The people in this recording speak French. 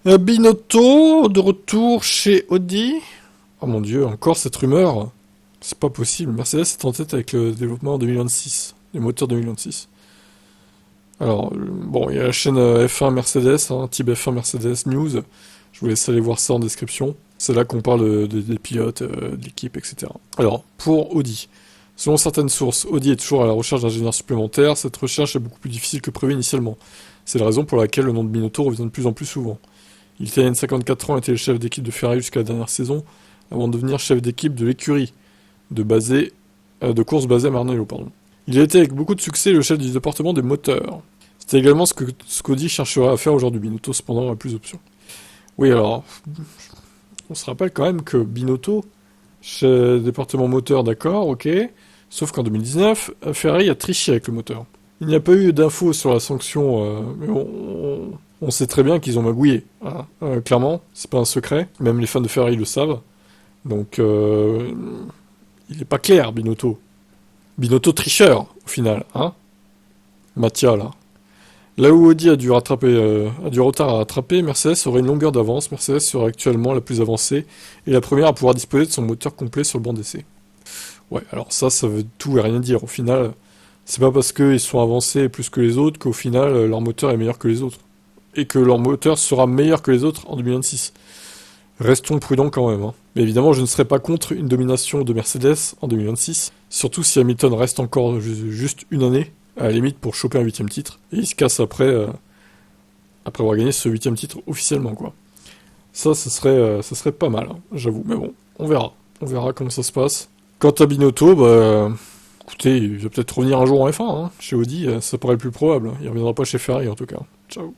Binotto, de retour chez Audi. Oh mon dieu, encore cette rumeur. C'est pas possible. Mercedes est en tête avec le développement en 2026. Les moteurs 2026. Alors, bon, il y a la chaîne F1 Mercedes, hein, type F1 Mercedes News. Je vous laisse aller voir ça en description. C'est là qu'on parle des pilotes, de l'équipe, etc. Alors, pour Audi. Selon certaines sources, Audi est toujours à la recherche d'ingénieurs supplémentaires. Cette recherche est beaucoup plus difficile que prévu initialement. C'est la raison pour laquelle le nom de Binotto revient de plus en plus souvent. L'Italien de 54 ans était le chef d'équipe de Ferrari jusqu'à la dernière saison, avant de devenir chef d'équipe de l'écurie de course basée à Maranello. Pardon. Il a été avec beaucoup de succès le chef du département des moteurs. C'était également ce qu'Audi cherchera à faire aujourd'hui. Binotto cependant a plus d'options. Oui, alors, on se rappelle quand même que Binotto, chez le département moteur, d'accord, ok, sauf qu'en 2019, Ferrari a triché avec le moteur. Il n'y a pas eu d'infos sur la sanction, mais on sait très bien qu'ils ont magouillé. Voilà. Clairement, c'est pas un secret. Même les fans de Ferrari le savent. Donc, il est pas clair, Binotto. Binotto tricheur, au final, hein. Mattia, là. Là où Audi a du retard à rattraper, Mercedes aurait une longueur d'avance. Mercedes serait actuellement la plus avancée et la première à pouvoir disposer de son moteur complet sur le banc d'essai. Ouais, alors ça veut tout et rien dire. Au final, c'est pas parce qu'ils sont avancés plus que les autres qu'au final, leur moteur est meilleur que les autres. Et que leur moteur sera meilleur que les autres en 2026. Restons prudents quand même. Hein. Mais évidemment, je ne serais pas contre une domination de Mercedes en 2026. Surtout si Hamilton reste encore juste une année, à la limite, pour choper un 8ème titre. Et il se casse après avoir gagné ce 8ème titre officiellement, quoi. Ça serait pas mal, hein, j'avoue. Mais bon, on verra. On verra comment ça se passe. Quant à Binotto, bah... Écoutez, il va peut-être revenir un jour en F1, hein. Chez Audi, ça paraît le plus probable. Il reviendra pas chez Ferrari, en tout cas. Ciao.